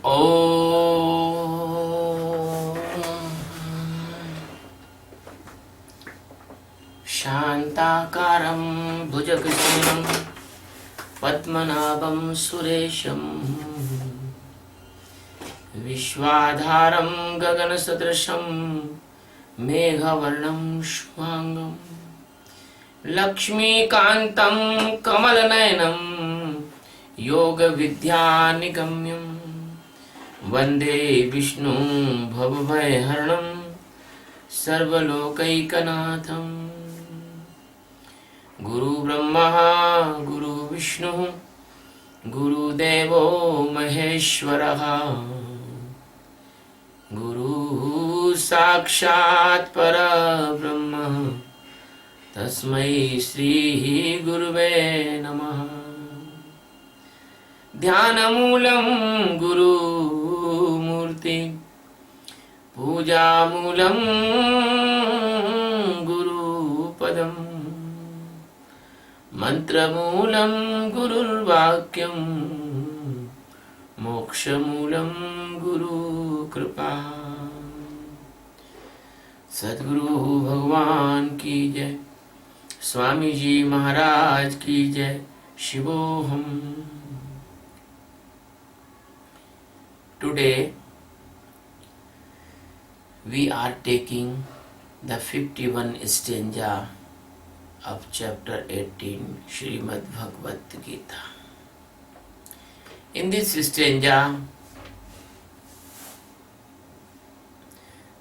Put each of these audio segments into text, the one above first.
ॐ शान्ताकारं भुजगशयनं पद्मनाभं सुरेशं विश्वाधारं गगनसदृशं मेघवर्णं शुभांगं लक्ष्मीकान्तं कमलनयनं योगविद्यानिगम्यं वन्दे विष्णुं भवभयहरणं सर्वलोकैकनाथं गुरुब्रह्मा गुरुविष्णुः गुरुदेवो महेश्वरः गुरुः साक्षात् परब्रह्म तस्मै श्री गुरुवे नमः। ध्यानमूलं गुरुमूर्ति पूजामूलं गुरुपदम् मंत्रमूलं गुरुर्वाक्यं मोक्षमूलं गुरुकृपा। सद्गुरु भगवान की जय, स्वामी जी महाराज की जय, शिवोहम। Today we are taking the 51 stanza of chapter 18 Srimad Bhagavad Gita. In this stanza,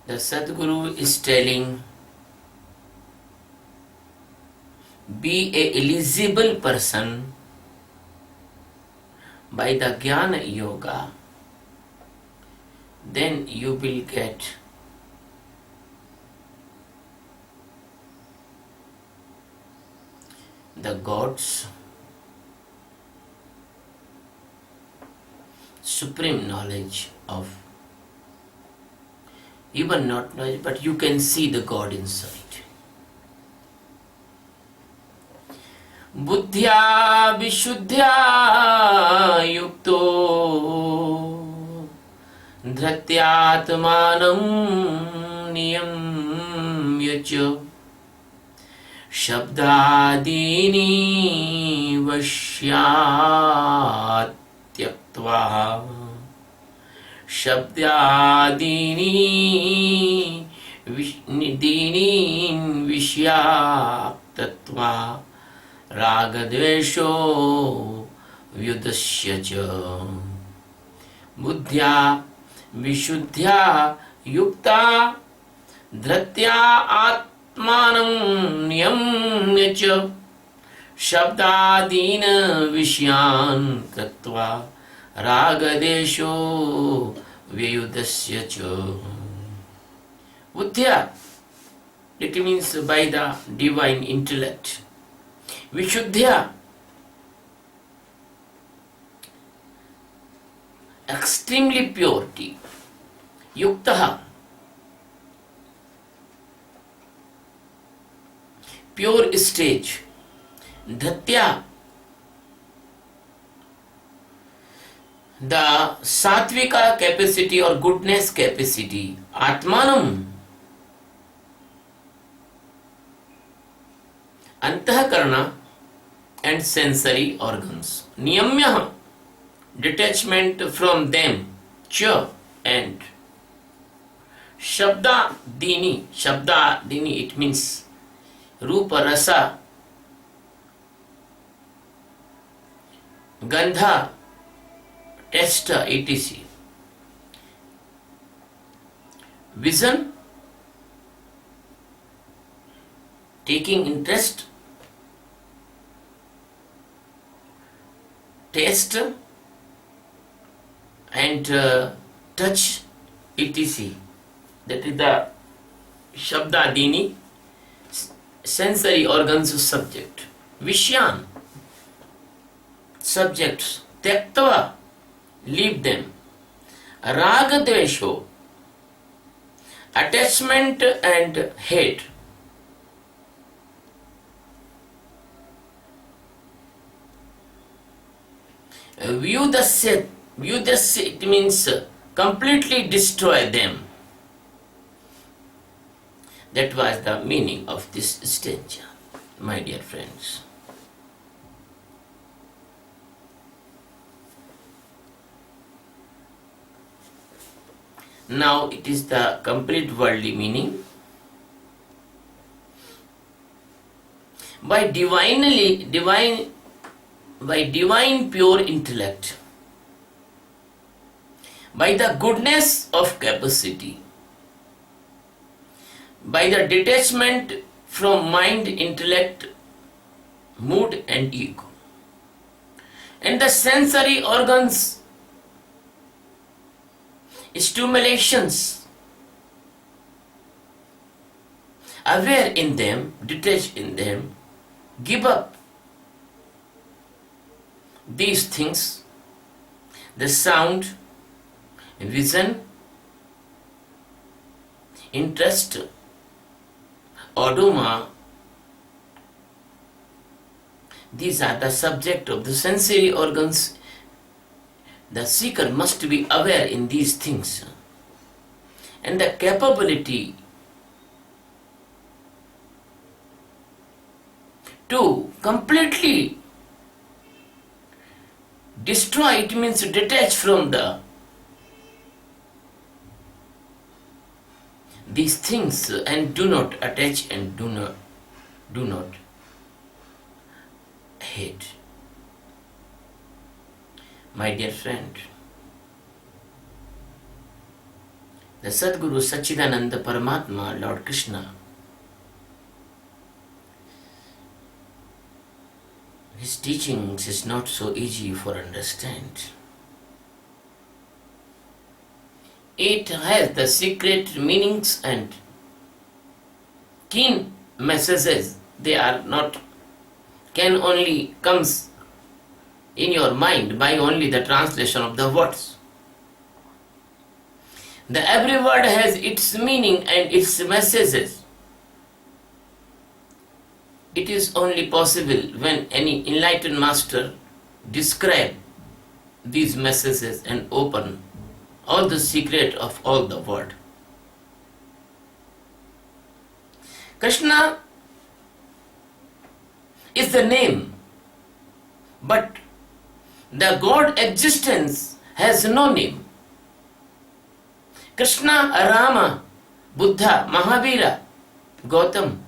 the Sadguru is telling, be a eligible person by the Jnana Yoga, then you will get the God's supreme knowledge of, even not knowledge, but you can see the God inside. Buddhya vishuddhya yukto dhratyatmanam niyamya cha शब्दादीनि वश्यात् त्यक्त्वा शब्दादीनि दीनीन् विषयात् त्यक्त्वा रागद्वेषो व्युदस्य च बुद्ध्या विशुद्ध्या युक्ता धृत्या आत्मानं नियम्य च शब्दादीन विषयान् त्यक्त्वा रागदेशो व्युदस्य च बुद्ध्या, it means by the divine intellect. Vishuddhya, extremely purity. Yuktaha, pure stage. Dhatya, the sattvika capacity or goodness capacity. Atmanam, antahkarana and sensory organs. Niyamya, detachment from them. Cha, and shabda dini. Shabda dini, it means रूप रस गंध test etc. Vision, taking interest, taste and touch etc. That is the Shabdadini, sensory organs of subject. Vishyan, subjects. Tyaktva, leave them. Ragadvesho, attachment and hate. Vyudasya You just, it means completely destroy them. That was the meaning of this stanza, my dear friends. Now it is the complete worldly meaning. By divine pure intellect, by the goodness of capacity, by the detachment from mind, intellect, mood and ego, and the sensory organs, stimulations, aware in them, detached in them, give up these things, the sound, vision, interest, odoma. These are the subject of the sensory organs. The seeker must be aware in these things, and the capability to completely destroy, it means detach from these things, and do not attach and do not hate. My dear friend, the Sadguru Sachidananda Paramatma, Lord Krishna, his teachings is not so easy for understand. It has the secret meanings and keen messages. They are not, can only comes in your mind by only the translation of the words. The every word has its meaning and its messages. It is only possible when any enlightened master describe these messages and open all the secret of all the world. Krishna is the name, but the God existence has no name. Krishna, Rama, Buddha, Mahavira, Gautam,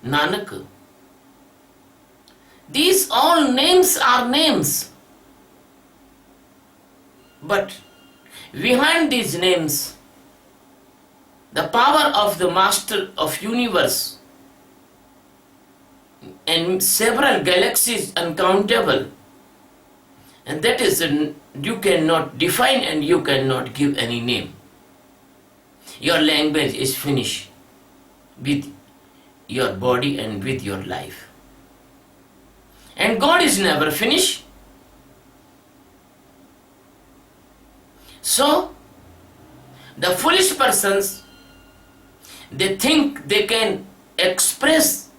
Nanak. These all names are names. But behind these names, the power of the Master of Universe and several galaxies uncountable, and that is, you cannot define and you cannot give any name. Your language is finished with your body and with your life. And God is never finished. So, the foolish persons, they think they can express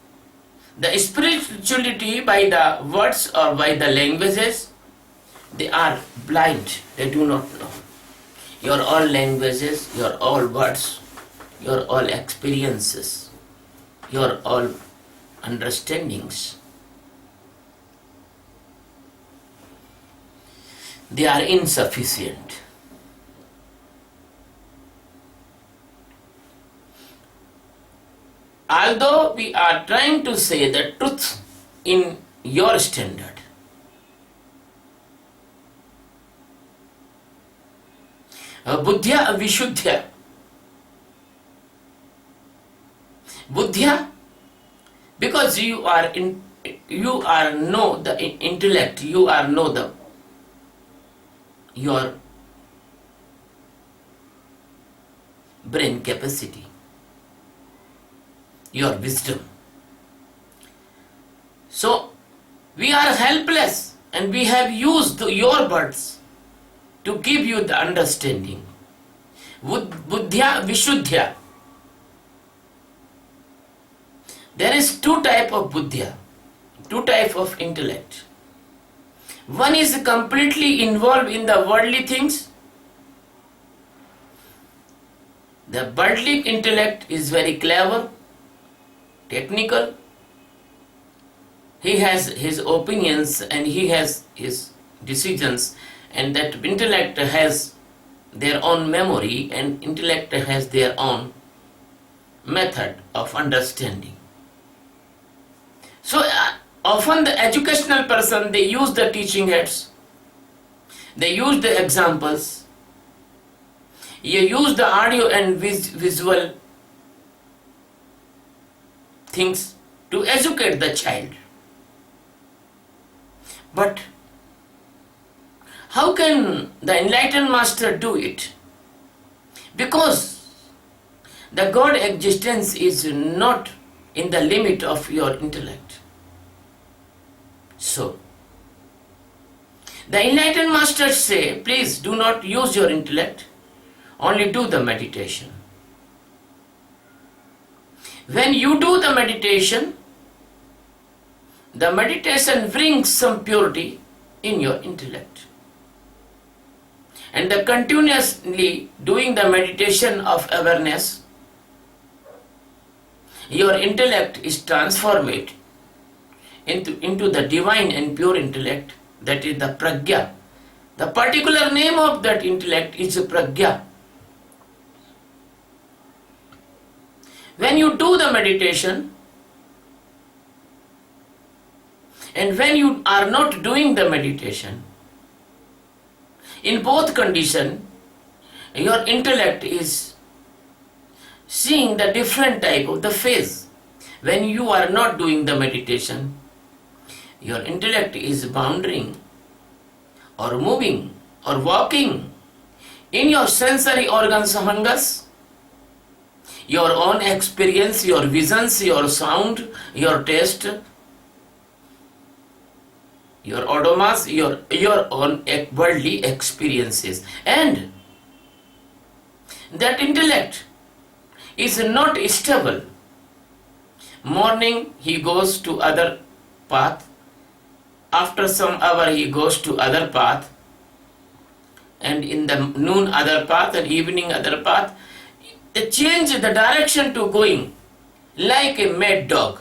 the spirituality by the words or by the languages. They are blind, they do not know. Your all languages, your all words, your all experiences, your all understandings, they are insufficient. Although we are trying to say the truth in your standard, Buddhya Vishuddhya. Buddhya, because you are know the intellect, you are know the your brain capacity, your wisdom. So we are helpless and we have used your words to give you the understanding. Buddhya Vishuddhya. There is two type of buddhya, two type of intellect. One is completely involved in the worldly things. The worldly intellect is very clever, technical. He has his opinions and he has his decisions, and that intellect has their own memory and intellect has their own method of understanding. So often the educational person, they use the teaching aids, they use the examples, you use the audio and visual things to educate the child. But how can the enlightened master do it? Because the God existence is not in the limit of your intellect. So, the enlightened masters say, please do not use your intellect, only do the meditation. When you do the meditation brings some purity in your intellect. And the continuously doing the meditation of awareness, your intellect is transformed into the divine and pure intellect, that is the pragya. The particular name of that intellect is pragya. When you do the meditation, and when you are not doing the meditation, in both conditions, your intellect is seeing the different type of the phase. When you are not doing the meditation, your intellect is wandering or moving or walking in your sensory organs among us, your own experience, your visions, your sound, your taste, your odomas, your own worldly experiences. And that intellect is not stable. Morning he goes to other path, after some hour he goes to other path, and in the noon other path and evening other path. They change the direction to going like a mad dog.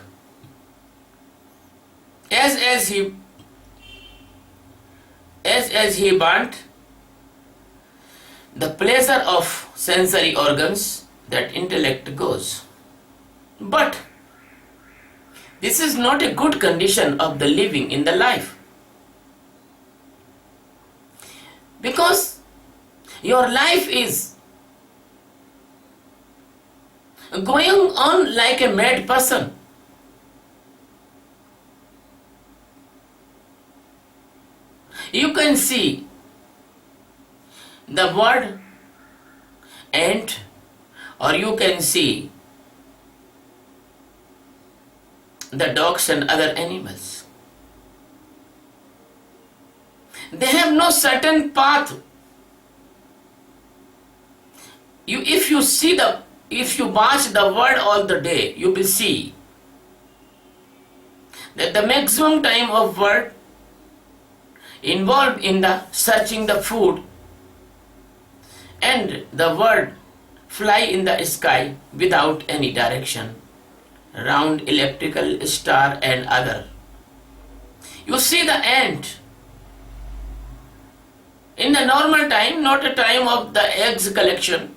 As he want the pleasure of sensory organs, that intellect goes. But this is not a good condition of the living in the life, because your life is going on like a mad person. You can see the word ant, or you can see the dogs and other animals. They have no certain path. If you watch the world all the day, you will see that the maximum time of world involved in the searching the food, and the bird fly in the sky without any direction, round electrical star and other. You see the ant in the normal time, not a time of the eggs collection.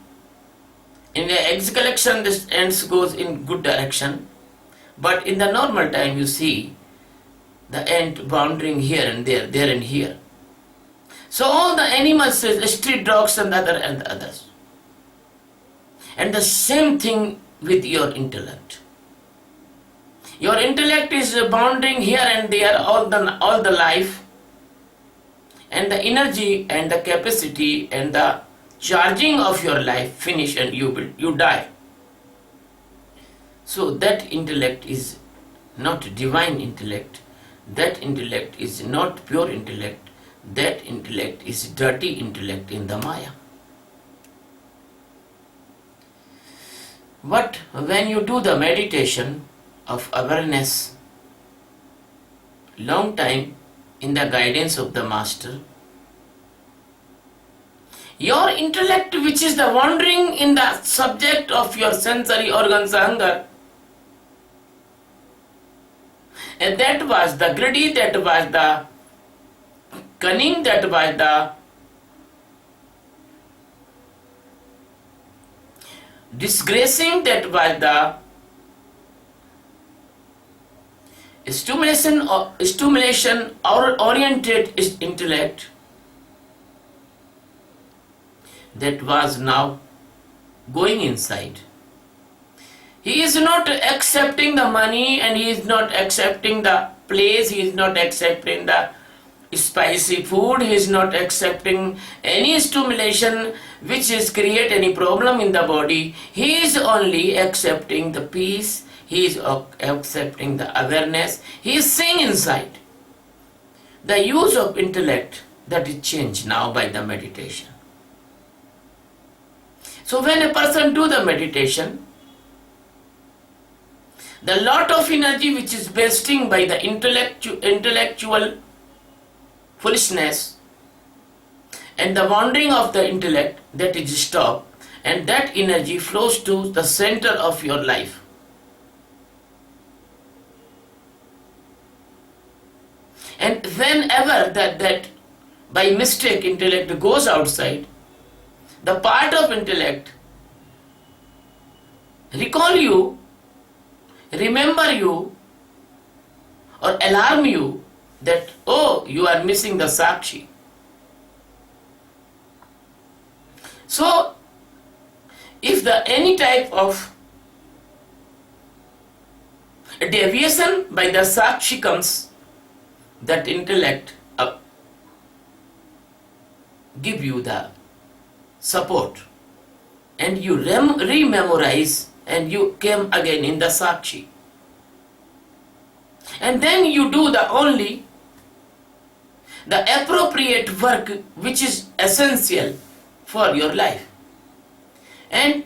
In the eggs collection, this ants goes in good direction, but in the normal time you see the ant wandering here and there and here. So all the animals, street dogs and others. And the same thing with your intellect. Your intellect is wandering here and there all the life, and the energy and the capacity and the charging of your life finish and you die. So that intellect is not divine intellect. That intellect is not pure intellect. That intellect is dirty intellect in the Maya. But when you do the meditation of awareness, long time in the guidance of the master. Your intellect, which is the wandering in the subject of your sensory organs hunger, and that was the greedy, that was the cunning, that was the disgracing, that was the stimulation or oriented intellect, that was now going inside. He is not accepting the money, and he is not accepting the place, he is not accepting the spicy food, he is not accepting any stimulation which is create any problem in the body. He is only accepting the peace, he is accepting the awareness, he is seeing inside. The use of intellect, that is changed now by the meditation. So when a person do the meditation, the lot of energy which is wasting by the intellectual foolishness and the wandering of the intellect, that is stopped, and that energy flows to the center of your life. And whenever that by mistake intellect goes outside, the part of intellect recall you, remember you, or alarm you that, oh, you are missing the Sakshi. So, if any type of deviation by the Sakshi comes, that intellect give you the support, and you rememorize, and you came again in the Sakshi. And then you do the appropriate work which is essential for your life. And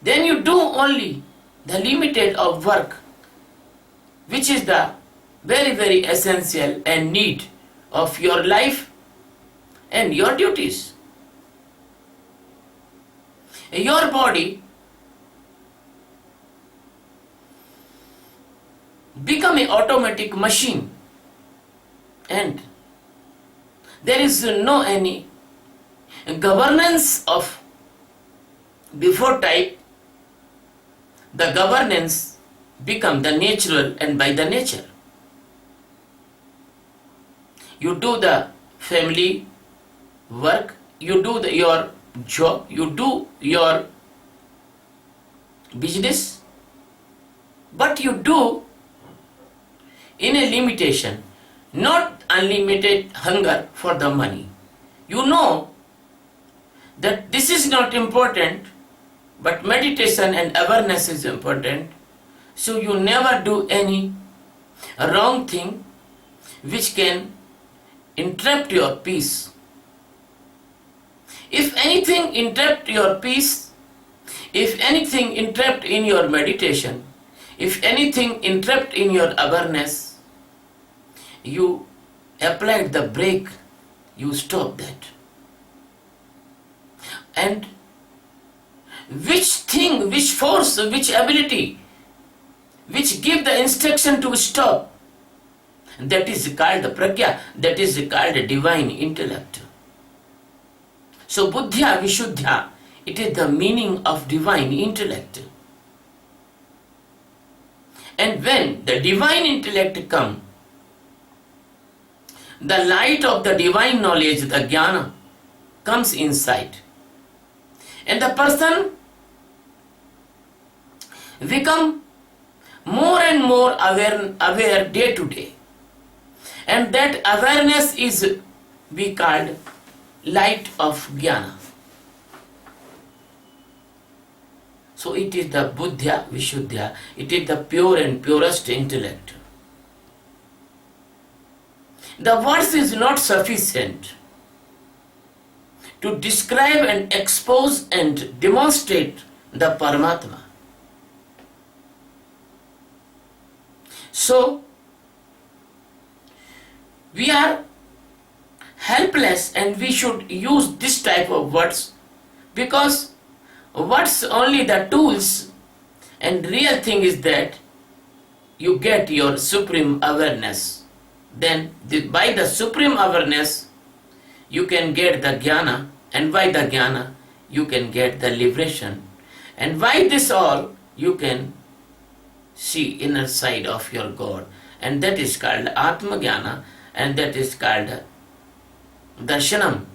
then you do only the limited of work which is the very, very essential and need of your life and your duties. Your body become an automatic machine, and there is no any governance of before type. The governance become the natural and by the nature. You do the family work, you do your job, you do your business, but you do in a limitation, not unlimited hunger for the money. You know that this is not important, but meditation and awareness is important. So you never do any wrong thing which can interrupt your peace. If anything interrupt your peace, if anything interrupt in your meditation, if anything interrupt in your awareness, you applied the brake, you stop that. And which thing, which force, which ability, which give the instruction to stop, that is called the pragya, that is called the divine intellect. So buddhya vishuddhya, it is the meaning of divine intellect. And when the divine intellect comes, the light of the divine knowledge, the jnana, comes inside. And the person become more and more aware day to day. And that awareness is we called light of jnana. So it is the buddhya vishuddhya, it is the pure and purest intellect. The words is not sufficient to describe and expose and demonstrate the Paramatma. So We are helpless and we should use this type of words, because words only the tools, and real thing is that you get your supreme awareness. Then by the supreme awareness you can get the jnana, and by the jnana you can get the liberation, and by this all you can see inner side of your God, and that is called Atma Jnana, and that is called darshanam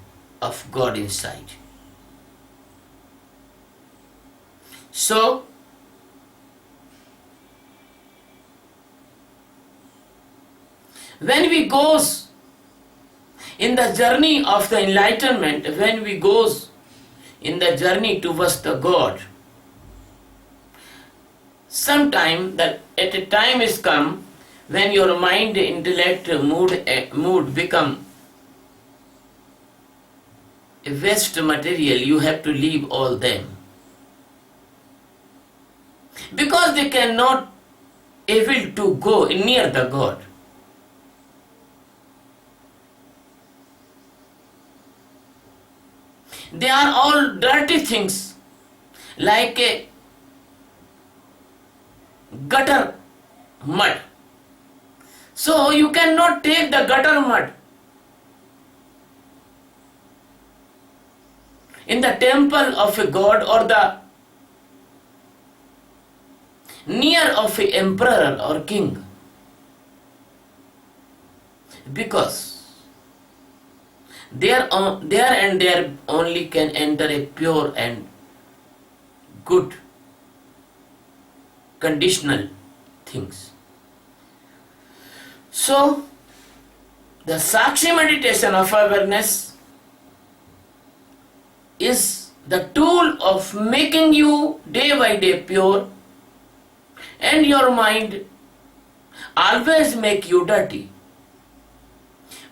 of God inside. So when we goes in the journey of the enlightenment, when we goes in the journey towards the God, sometime that at a time is come when your mind, intellect, mood become a waste material. You have to leave all them, because they cannot able to go near the God. They are all dirty things, like a gutter mud. So you cannot take the gutter mud in the temple of a god or the near of a emperor or king, because there and there only can enter a pure and good conditional things. So the Sakshi meditation of awareness is the tool of making you day by day pure, and your mind always make you dirty.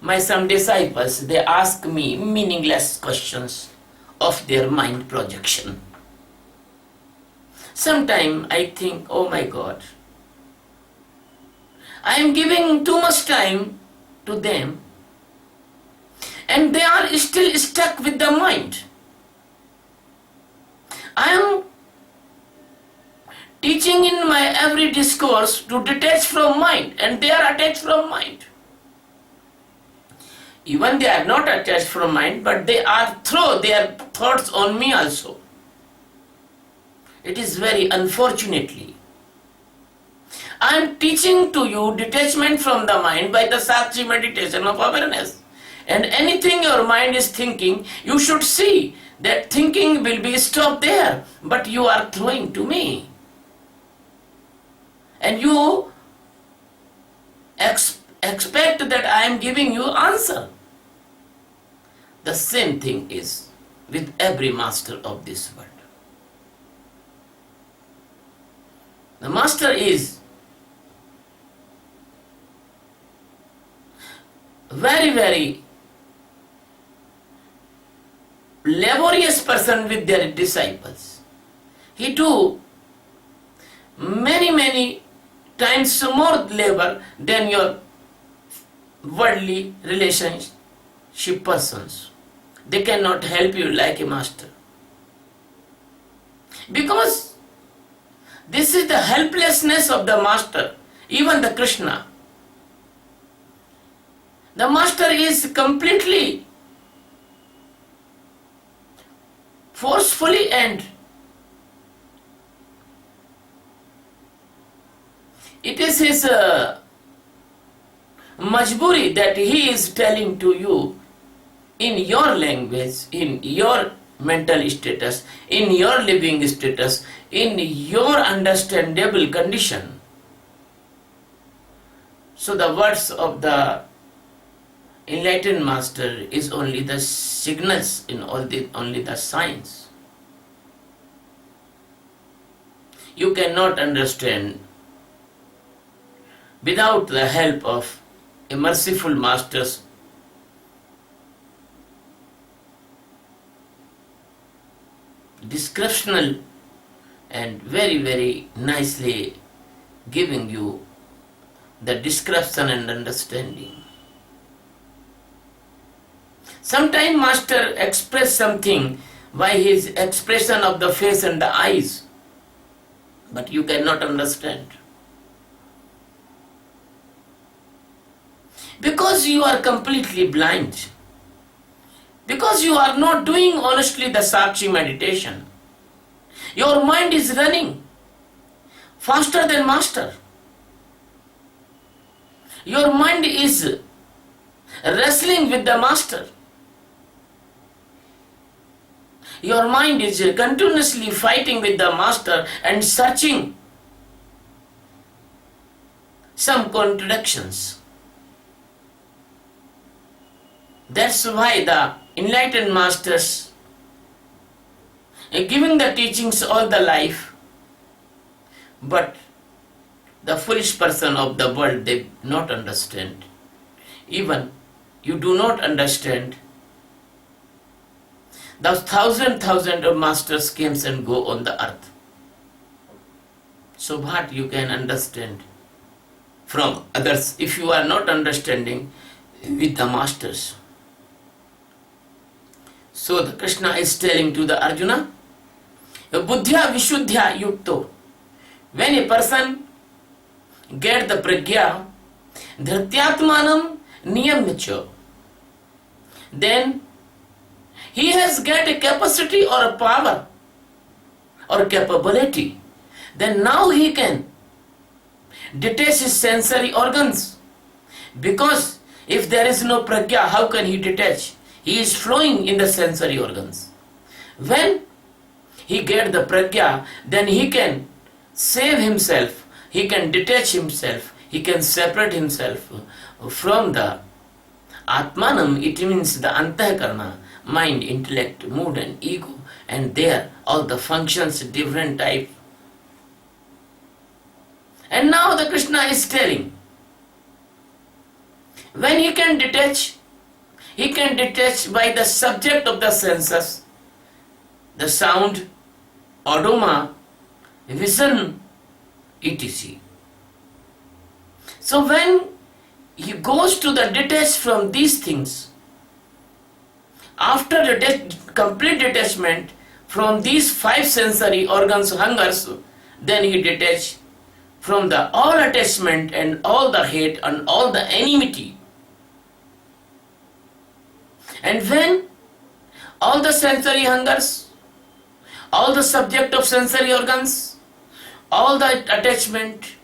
My some disciples, they ask me meaningless questions of their mind projection. Sometimes I think, oh my God, I am giving too much time to them and they are still stuck with the mind. I am teaching in my every discourse to detach from mind, and they are attached from mind. Even they are not attached from mind, but they are throw their thoughts on me also. It is very unfortunately. I am teaching to you detachment from the mind by the Sakshi meditation of awareness. And anything your mind is thinking, you should see that thinking will be stopped there, but you are throwing to me. And you expect that I am giving you answer. The same thing is with every master of this world. The master is very, very laborious person with their disciples. He do many times more labor than your worldly relationship persons. They cannot help you like a master, because this is the helplessness of the master. Even the Krishna, the master is completely forcefully, and it is his majburi that he is telling to you in your language, in your mental status, in your living status, in your understandable condition. So the words of the enlightened master is only the signals, in only the signs. You cannot understand without the help of a merciful master's descriptional and very nicely giving you the description and understanding. Sometimes master express something by his expression of the face and the eyes, but you cannot understand. Because you are completely blind. Because you are not doing honestly the Sakshi meditation. Your mind is running faster than master. Your mind is wrestling with the master. Your mind is continuously fighting with the master and searching some contradictions. That's why the enlightened masters are giving the teachings all the life, but the foolish person of the world, they not understand. Even you do not understand. Those thousand of masters came and go on the earth. So what you can understand from others if you are not understanding with the masters? So the Krishna is telling to the Arjuna, Buddhya Vishuddhya Yukto. When a person get the pragya, dhrityatmanam niyamyacha, then he has get a capacity or a power or capability. Then now he can detach his sensory organs. Because if there is no pragya, how can he detach? He is flowing in the sensory organs. When he get the pragya, then he can save himself, he can detach himself, he can separate himself from the Atmanam. It means the Antakarna, mind, intellect, mood and ego, and there all the functions, different type. And now the Krishna is telling, when he can detach by the subject of the senses, the sound, odoma, vision, etc. So when he goes to the detach from these things, after the complete detachment from these 5 sensory organs, hungers, then he detach from the all attachment and all the hate and all the enmity. And when all the sensory hungers, all the subject of sensory organs, all the attachment,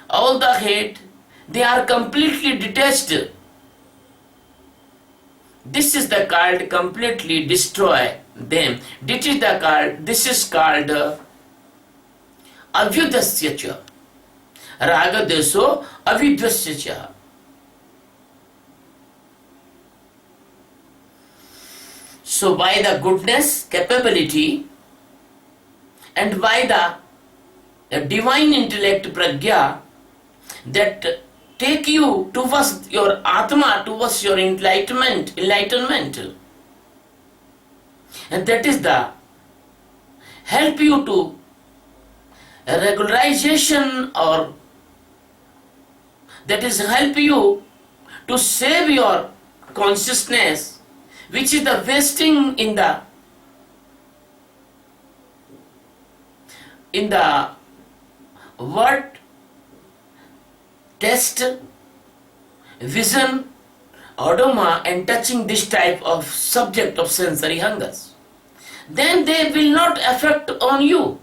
all the hate, they are completely detached. This is the called completely destroy them. This is called avyudasya cha. Raga deso avidvasya cha. So by the goodness, capability, and by the divine intellect pragya that take you towards your Atma, towards your enlightenment, and that is the help you to regularization, or that is help you to save your consciousness, which is the wasting in the word, taste, vision, odoma, and touching this type of subject of sensory hungers. Then they will not affect on you.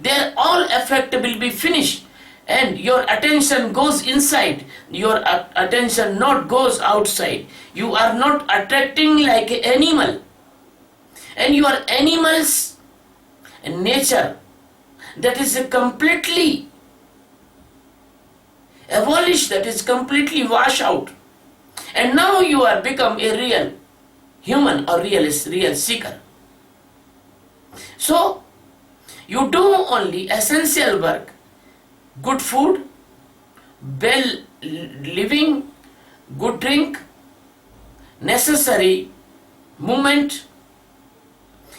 Their all effect will be finished, and your attention goes inside. Your attention not goes outside. You are not attracting like an animal, and your animal's nature that is completely abolished, that is completely washed out, and now you are become a real human or real seeker. So you do only essential work, good food, well living, good drink, necessary movement,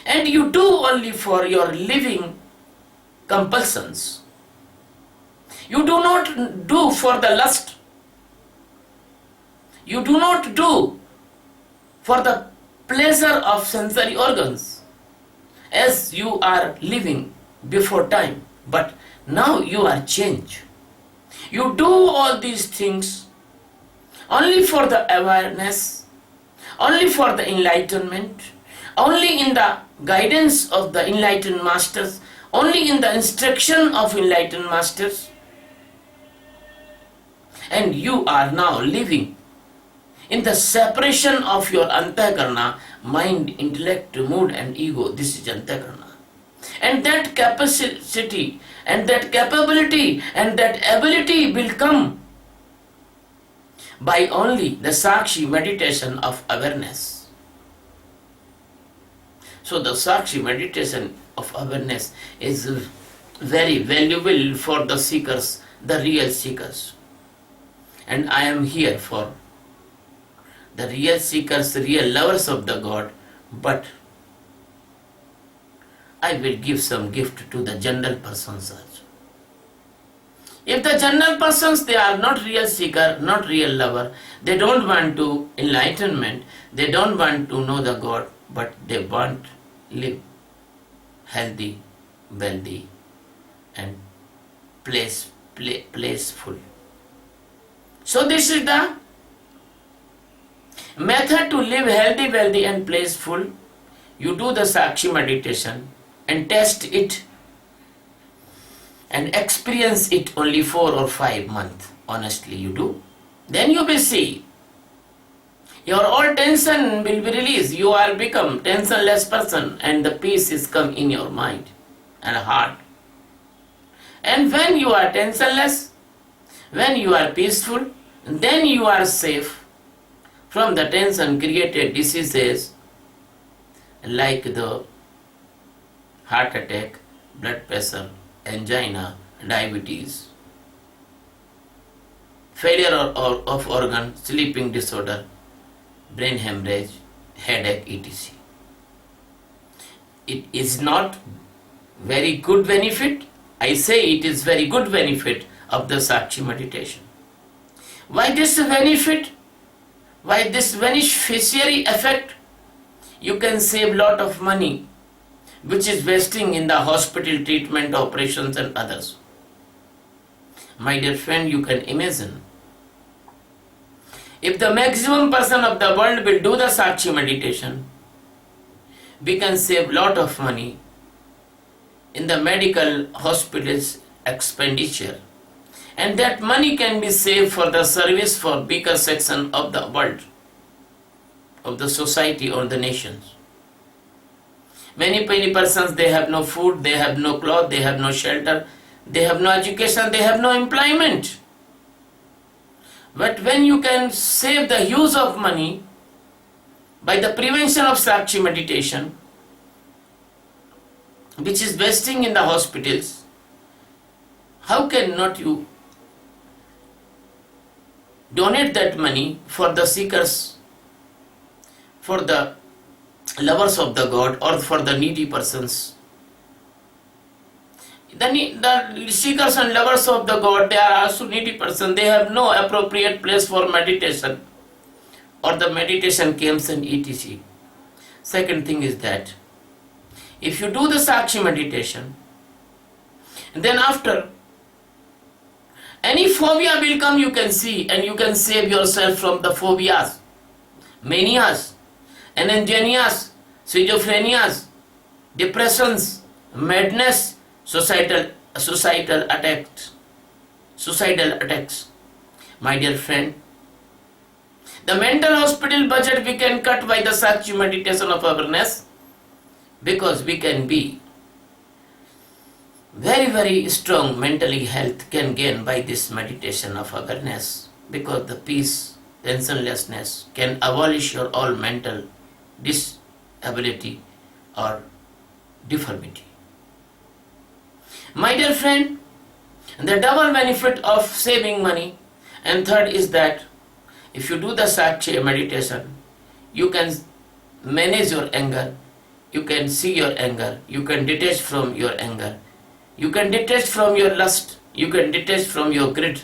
and you do only for your living compulsions. You do not do for the lust. You do not do for the pleasure of sensory organs as you are living before time, but now you are changed. You do all these things only for the awareness, only for the enlightenment, only in the guidance of the enlightened masters, only in the instruction of enlightened masters. And you are now living in the separation of your antakarna, mind, intellect, mood and ego. This is antakarna. And that capacity and that capability and that ability will come by only the Sakshi meditation of awareness. So the Sakshi meditation of awareness is very valuable for the seekers, the real seekers. And I am here for the real seekers, the real lovers of the God, but I will give some gift to the general persons also. If the general persons, they are not real seeker, not real lover, they don't want to enlightenment, they don't want to know the God, but they want live healthy, wealthy and placeful. So this is the method to live healthy, wealthy and placeful. You do the Sakshi meditation and test it and experience it only 4 or 5 months. Honestly you do. Then you will see your all tension will be released. You are become tensionless person and the peace is come in your mind and heart. And when you are tensionless, when you are peaceful, then you are safe from the tension created diseases like the heart attack, blood pressure, angina, diabetes, failure of organ, sleeping disorder, brain hemorrhage, headache, etc. It is not very good benefit. I say it is very good benefit of the Sakshi meditation. Why this benefit? Why this beneficiary effect? You can save lot of money which is wasting in the hospital treatment, operations and others. My dear friend, you can imagine if the maximum person of the world will do the Sakshi meditation, we can save lot of money in the medical hospitals expenditure, and that money can be saved for the service for bigger section of the world, of the society or the nations. Many persons, they have no food, they have no cloth, they have no shelter, they have no education, they have no employment. But when you can save the use of money by the prevention of Sakshi meditation, which is wasting in the hospitals, how can not you donate that money for the seekers, for the lovers of the God or for the needy persons? The seekers and lovers of the God, they are also needy persons. They have no appropriate place for meditation or the meditation camps and etc. Second thing is that if you do the Sakshi meditation, then after any phobia will come, you can see, and you can save yourself from the phobias, manias, anangenias, schizophrenias, depressions, madness, suicidal attacks. My dear friend, the mental hospital budget we can cut by the Sakshi meditation of awareness, because we can be very strong mentally health can gain by this meditation of awareness, because the peace, tensionlessness can abolish your all mental disability or deformity. My dear friend, the double benefit of saving money, and third is that if you do the Sakshi meditation, you can manage your anger, you can see your anger, you can detach from your anger, you can detach from your lust, you can detach from your greed,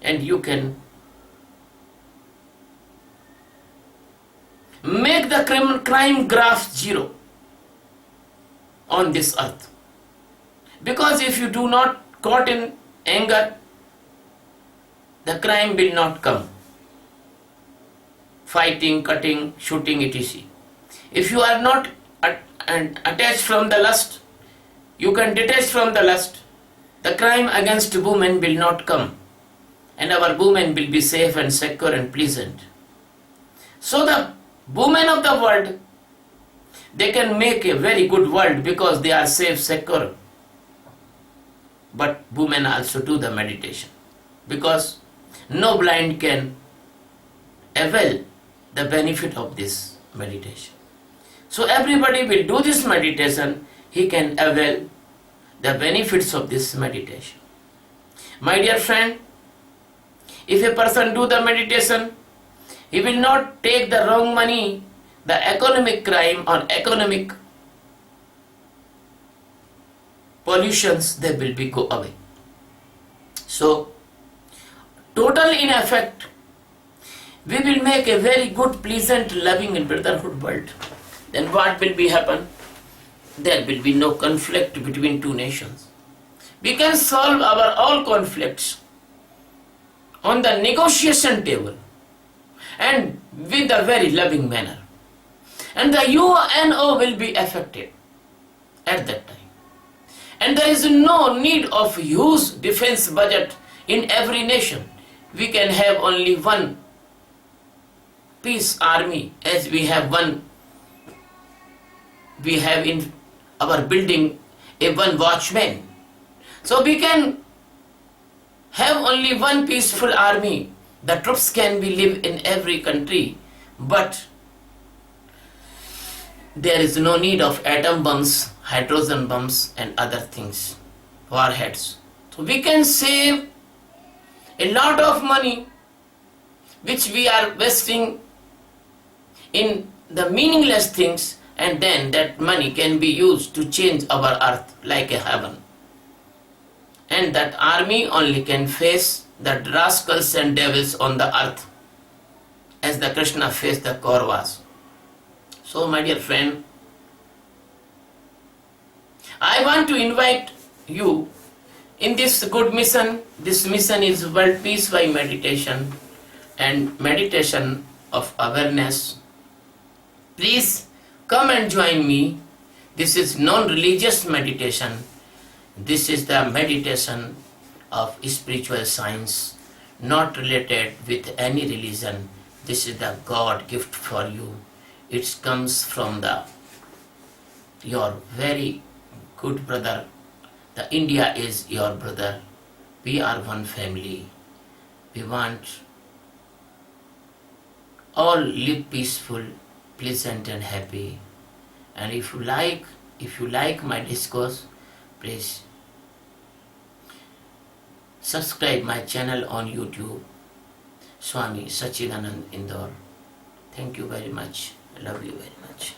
and you can make the crime graph zero on this earth. Because if you do not caught in anger, the crime will not come. Fighting, cutting, shooting, etc. If you are not attached from the lust, you can detach from the lust, the crime against women will not come, and our women will be safe and secure and pleasant. So the women of the world, they can make a very good world because they are safe, secure. But women also do the meditation, because no blind can avail the benefit of this meditation. So everybody will do this meditation, he can avail the benefits of this meditation. My dear friend, if a person do the meditation, he will not take the wrong money, the economic crime or economic pollutions, they will be go away. So, total in effect, we will make a very good, pleasant, loving and brotherhood world. Then what will be happen? There will be no conflict between two nations. We can solve our all conflicts on the negotiation table and with a very loving manner. And the UNO will be affected at that time. And there is no need of huge defense budget in every nation. We can have only one peace army, as we have in our building a one watchman. So we can have only one peaceful army. The troops can be live in every country, but there is no need of atom bombs, hydrogen bombs and other things, warheads. So we can save a lot of money which we are wasting in the meaningless things, and then that money can be used to change our earth like a heaven. And that army only can face the rascals and devils on the earth, as the Krishna faced the Kauravas. So my dear friend, I want to invite you in this good mission. This mission is World Peace by Meditation and meditation of awareness. Please come and join me. This is non-religious meditation. This is the meditation of spiritual science, not related with any religion. This is the God gift for you. It comes from your very good brother. The India is your brother. We are one family. We want all live peaceful, pleasant and happy. And if you like my discourse, please subscribe my channel on YouTube, Swami Sachidanand Indore. Thank you very much. I love you very much.